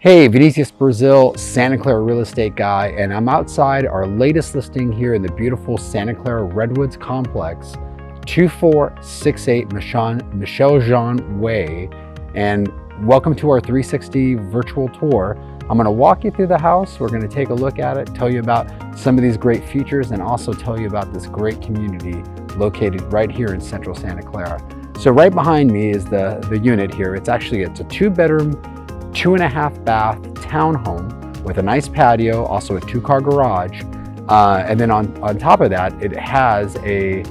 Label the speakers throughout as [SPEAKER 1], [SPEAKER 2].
[SPEAKER 1] Hey, Vinicius Brazil, Santa Clara real estate guy, and I'm outside our latest listing here in the beautiful Santa Clara Redwoods complex, 2468 Michele Jean Way. And welcome to our 360 virtual tour. I'm going to walk you through the house. We're going to take a look at it, tell you about some of these great features, and also tell you about this great community located right here in central Santa Clara. So right behind me is the unit here. It's a 2-bedroom, 2.5 bath townhome with a nice patio, also a 2-car garage. And then on top of that, it has a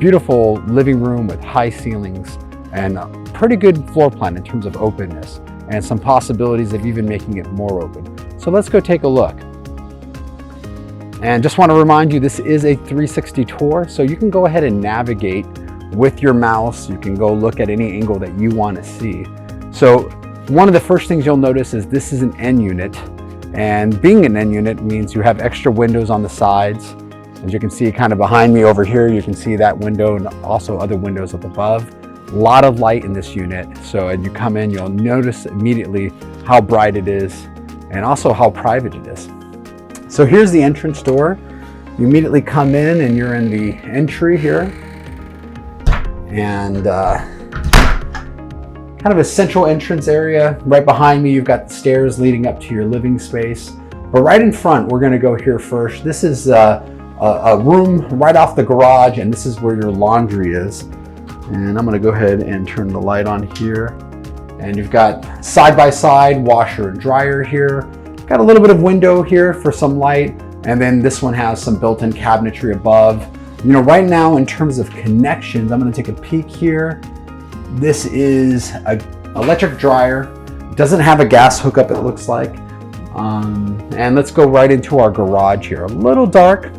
[SPEAKER 1] beautiful living room with high ceilings and a pretty good floor plan in terms of openness and some possibilities of even making it more open. So let's go take a look. And just want to remind you, this is a 360 tour, so you can go ahead and navigate with your mouse. You can go look at any angle that you want to see. So one of the first things you'll notice is this is an end unit, and being an end unit means you have extra windows on the sides. As you can see kind of behind me over here, you can see that window and also other windows up above. A lot of light in this unit, so as you come in, you'll notice immediately how bright it is and also how private it is. So here's the entrance door. You immediately come in and you're in the entry here, and kind of a central entrance area. Right behind me, you've got the stairs leading up to your living space. But right in front, we're gonna go here first. This is a room right off the garage, and this is where your laundry is. And I'm gonna go ahead and turn the light on here. And you've got side-by-side washer and dryer here. Got a little bit of window here for some light. And then this one has some built-in cabinetry above. You know, right now in terms of connections, I'm gonna take a peek here. This is an electric dryer. Doesn't have a gas hookup, it looks like. And let's go right into our garage here. A little dark,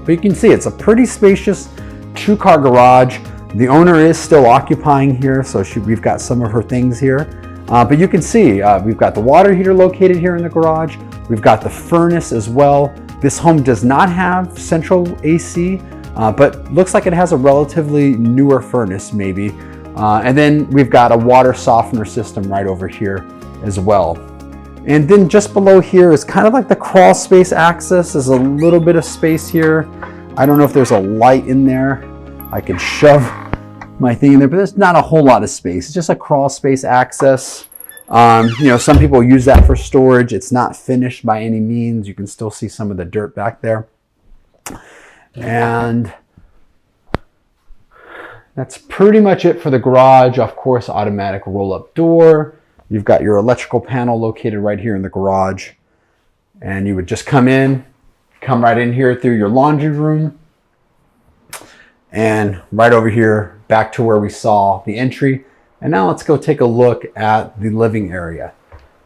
[SPEAKER 1] but you can see it's a pretty spacious 2-car garage. The owner is still occupying here, so we've got some of her things here. But you can see we've got the water heater located here in the garage. We've got the furnace as well. This home does not have central AC, but looks like it has a relatively newer furnace maybe. And then we've got a water softener system right over here as well. And then just below here is kind of like the crawl space access. There's a little bit of space here. I don't know if there's a light in there. I could shove my thing in there, but there's not a whole lot of space. It's just a crawl space access. You know, some people use that for storage. It's not finished by any means. You can still see some of the dirt back there. And that's pretty much it for the garage. Of course, automatic roll-up door. You've got your electrical panel located right here in the garage. And you would just come right in here through your laundry room. And right over here, back to where we saw the entry. And now let's go take a look at the living area.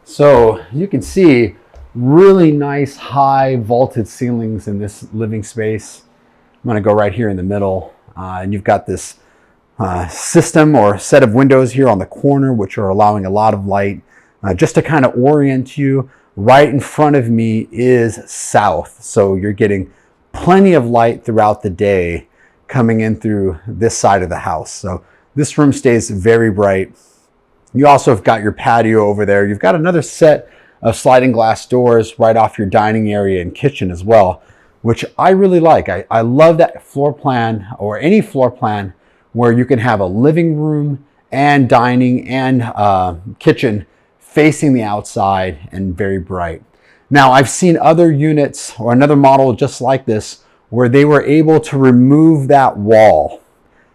[SPEAKER 1] So you can see really nice high vaulted ceilings in this living space. I'm gonna go right here in the middle. And you've got this system or set of windows here on the corner, which are allowing a lot of light. Just to kind of orient you, right in front of me is south. So you're getting plenty of light throughout the day coming in through this side of the house. So this room stays very bright. You also have got your patio over there. You've got another set of sliding glass doors right off your dining area and kitchen as well, which I really like. I love that floor plan, or any floor plan where you can have a living room and dining and kitchen facing the outside and very bright. Now, I've seen other units or another model just like this where they were able to remove that wall.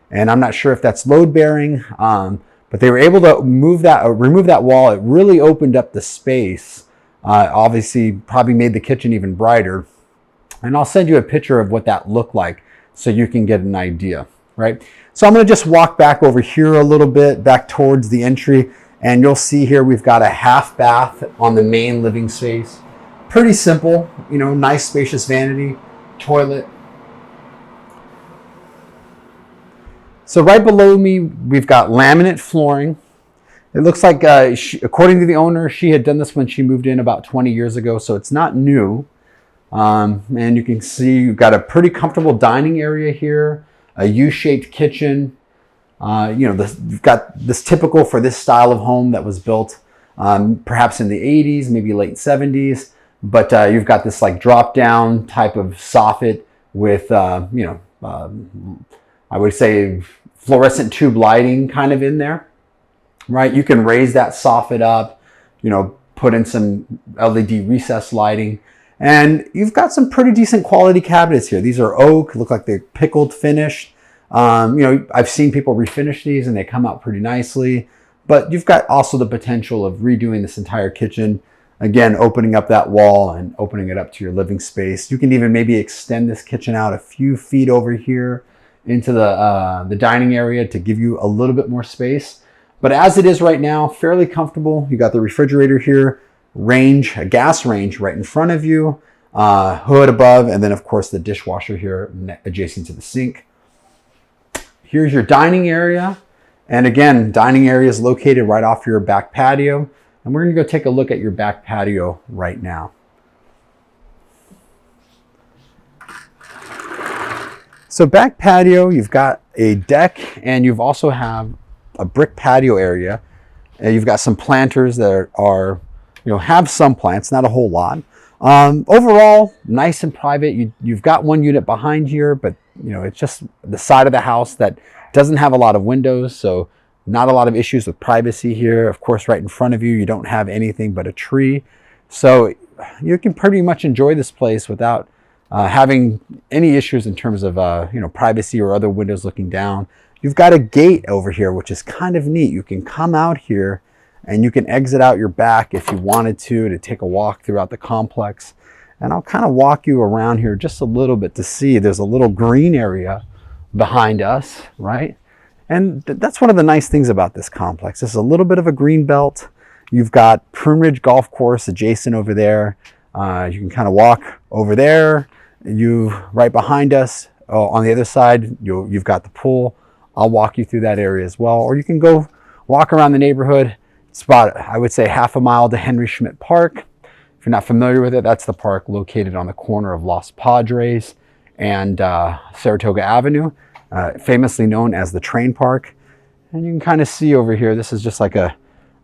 [SPEAKER 1] And I'm not sure if that's load bearing, but they were able to remove that wall. It really opened up the space. Obviously, probably made the kitchen even brighter. And I'll send you a picture of what that looked like so you can get an idea, right? So I'm going to just walk back over here a little bit, back towards the entry, and you'll see here we've got a half bath on the main living space. Pretty simple, you know, nice spacious vanity, toilet. So right below me, we've got laminate flooring. It looks like, according to the owner, she had done this when she moved in about 20 years ago, so it's not new. And you can see you've got a pretty comfortable dining area here, a U-shaped kitchen. You know, you've got this typical for this style of home that was built perhaps in the 80s, maybe late 70s. But you've got this like drop down type of soffit with, I would say fluorescent tube lighting kind of in there, right? You can raise that soffit up, put in some LED recessed lighting, and you've got some pretty decent quality cabinets here. These are oak, look like they're pickled finished. I've seen people refinish these and they come out pretty nicely, but you've got also the potential of redoing this entire kitchen. Again, opening up that wall and opening it up to your living space. You can even maybe extend this kitchen out a few feet over here into the dining area to give you a little bit more space. But as it is right now, fairly comfortable. You got the refrigerator here, a gas range right in front of you, hood above, and then of course the dishwasher here adjacent to the sink. Here's your dining area. And again, dining area is located right off your back patio. And we're going to go take a look at your back patio right now. So back patio, you've got a deck and you've also have a brick patio area. And you've got some planters that are, have some plants, not a whole lot. Overall, nice and private. You've got one unit behind here, but it's just the side of the house that doesn't have a lot of windows. So not a lot of issues with privacy here. Of course, right in front of you, you don't have anything but a tree. So you can pretty much enjoy this place without having any issues in terms of privacy or other windows looking down. You've got a gate over here, which is kind of neat. You can come out here and you can exit out your back if you wanted to take a walk throughout the complex. And I'll kind of walk you around here just a little bit to see there's a little green area behind us, right? And that's one of the nice things about this complex. This is a little bit of a green belt. You've got Prune Ridge Golf Course adjacent over there. You can kind of walk over there. Right behind us, on the other side, you've got the pool. I'll walk you through that area as well. Or you can go walk around the neighborhood. It's about, I would say, half a mile to Henry Schmidt Park. If you're not familiar with it, that's the park located on the corner of Los Padres and Saratoga Avenue. Famously known as the train park. And you can kind of see over here, this is just like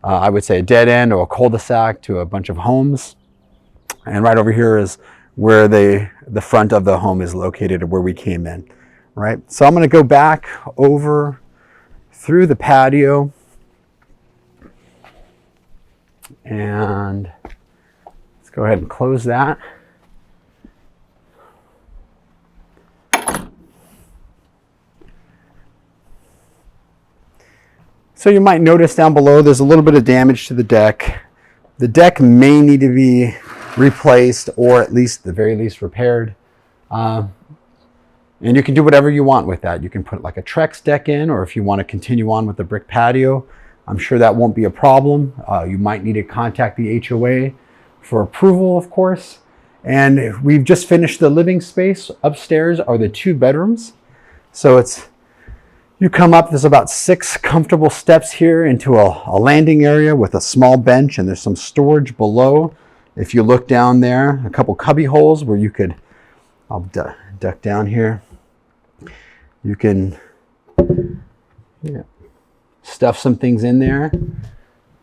[SPEAKER 1] I would say a dead end or a cul-de-sac to a bunch of homes. And right over here is where the front of the home is located, where we came in, right? So I'm going to go back over through the patio and let's go ahead and close that. So you might notice down below there's a little bit of damage to the deck. The deck may need to be replaced or at the very least repaired. And you can do whatever you want with that. You can put like a Trex deck in, or if you want to continue on with the brick patio, I'm sure that won't be a problem. You might need to contact the HOA for approval, of course. And we've just finished the living space. Upstairs are the 2 bedrooms. So you come up, there's about 6 comfortable steps here into a landing area with a small bench, and there's some storage below. If you look down there, a couple cubby holes where I'll duck down here. You can stuff some things in there.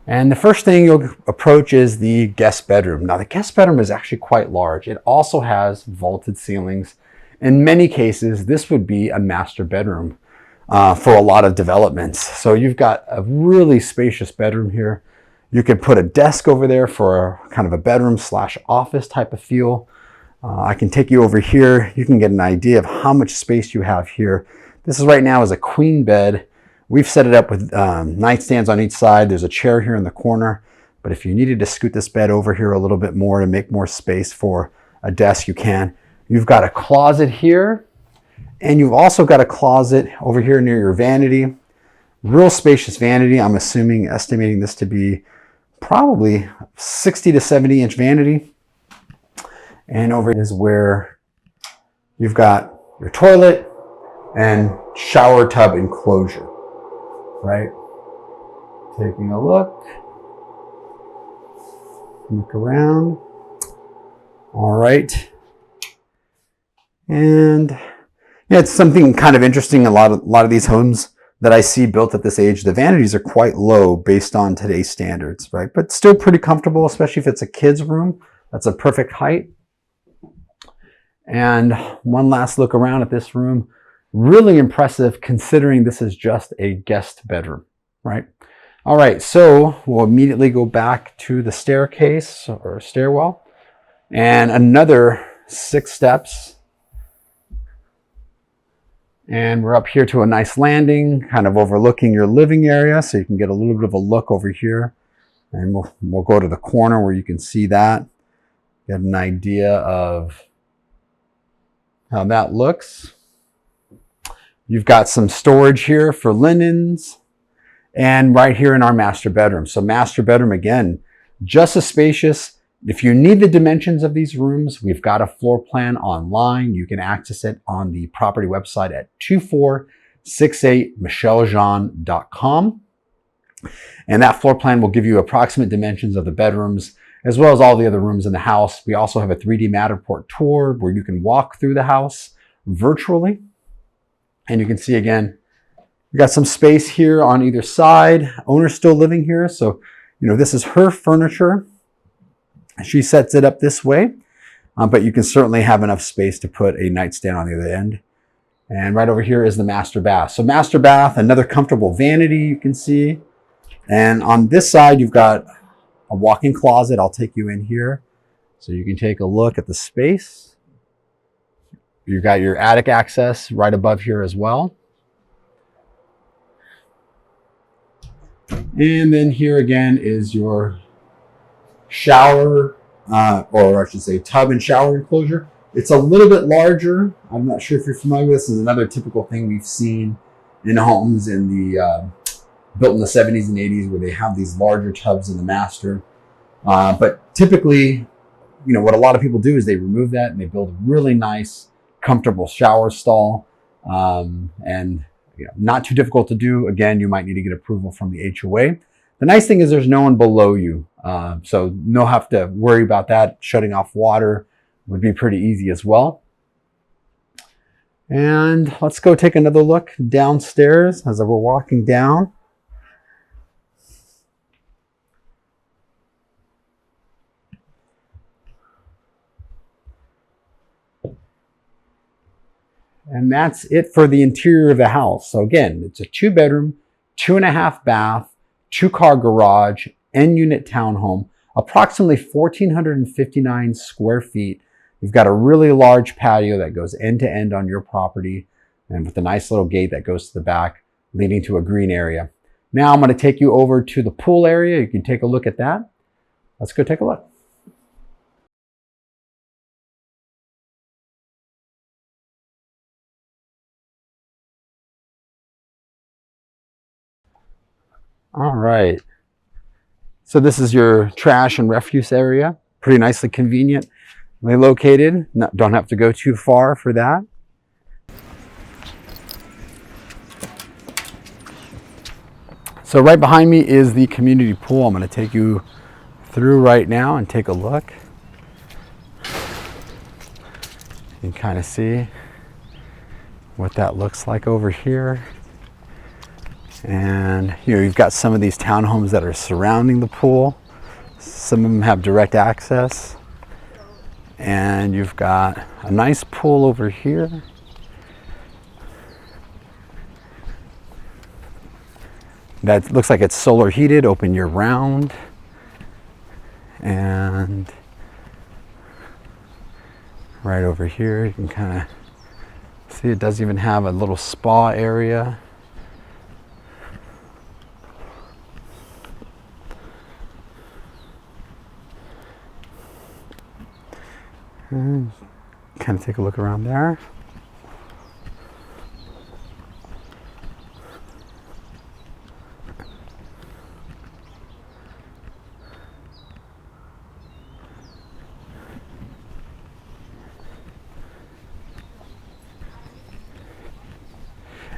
[SPEAKER 1] And the first thing you'll approach is the guest bedroom. Now the guest bedroom is actually quite large. It also has vaulted ceilings. In many cases, this would be a master bedroom. For a lot of developments. So you've got a really spacious bedroom here. You could put a desk over there for kind of a bedroom / office type of feel. I can take you over here. You can get an idea of how much space you have here. This is right now is a queen bed. We've set it up with nightstands on each side. There's a chair here in the corner. But if you needed to scoot this bed over here a little bit more to make more space for a desk, you can. You've got a closet here. And you've also got a closet over here near your vanity. Real spacious vanity. I'm estimating this to be probably 60 to 70 inch vanity. And over is where you've got your toilet and shower tub enclosure, right? Taking a look around. All right. And yeah, it's something kind of interesting. A lot of these homes that I see built at this age, the vanities are quite low based on today's standards, right? But still pretty comfortable, especially if it's a kid's room. That's a perfect height. And one last look around at this room. Really impressive considering this is just a guest bedroom, right? All right, so we'll immediately go back to the staircase or stairwell and another 6 steps. And we're up here to a nice landing, kind of overlooking your living area, so you can get a little bit of a look over here. And we'll go to the corner where you can see that, get an idea of how that looks. You've got some storage here for linens, and right here in our master bedroom. So master bedroom, again, just as spacious. If you need the dimensions of these rooms, we've got a floor plan online. You can access it on the property website at 2468michelejean.com. And that floor plan will give you approximate dimensions of the bedrooms, as well as all the other rooms in the house. We also have a 3D Matterport tour where you can walk through the house virtually. And you can see again, we got some space here on either side. Owner's still living here. So, this is her furniture. She sets it up this way, but you can certainly have enough space to put a nightstand on the other end. And right over here is the master bath. So master bath, another comfortable vanity you can see. And on this side, you've got a walk-in closet. I'll take you in here so you can take a look at the space. You've got your attic access right above here as well. And then here again is your shower, or I should say tub and shower enclosure. It's a little bit larger. I'm not sure if you're familiar with this. This is another typical thing we've seen in homes in the built in the 70s and 80s where they have these larger tubs in the master. But typically, what a lot of people do is they remove that and they build a really nice, comfortable shower stall. And not too difficult to do. Again, you might need to get approval from the HOA. The nice thing is there's no one below you. So no have to worry about that. Shutting off water would be pretty easy as well. And let's go take another look downstairs as we're walking down. And that's it for the interior of the house. So again, it's a 2-bedroom, 2.5 bath, 2-car garage, end-unit townhome, approximately 1,459 square feet. You've got a really large patio that goes end to end on your property, and with a nice little gate that goes to the back, leading to a green area. Now I'm going to take you over to the pool area. You can take a look at that. Let's go take a look. All right. So this is your trash and refuse area. Pretty nicely conveniently located. Don't have to go too far for that. So right behind me is the community pool. I'm going to take you through right now and take a look. You can kind of see what that looks like over here. And you've got some of these townhomes that are surrounding the pool. Some of them have direct access. And you've got a nice pool over here. That looks like it's solar heated, open year round. And right over here, you can kind of see it does even have a little spa area. And kind of take a look around there.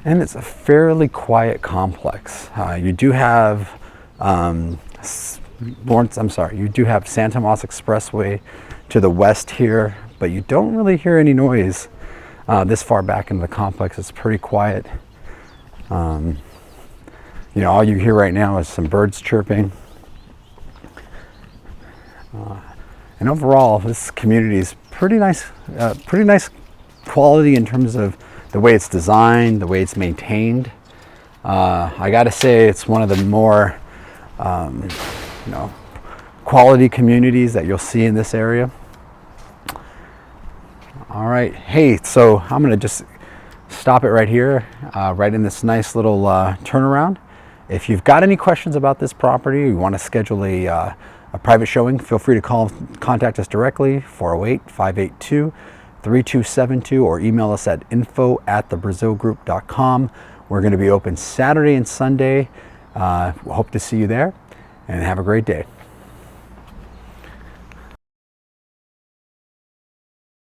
[SPEAKER 1] And it's a fairly quiet complex. You do have you do have Santa Moss Expressway to the west here, but you don't really hear any noise this far back into the complex. It's pretty quiet. You know, all you hear right now is some birds chirping. And overall, this community is pretty nice quality in terms of the way it's designed, the way it's maintained. I got to say, it's one of the more you know, quality communities that you'll see in this area. All right, hey, so I'm gonna just stop it right here, right in this nice little turnaround. If you've got any questions about this property, you want to schedule a private showing, feel free to contact us directly, 408-582-3272, or email us at info@thebrazilgroup.com. We're going to be open Saturday and Sunday. Hope to see you there, and have a great day.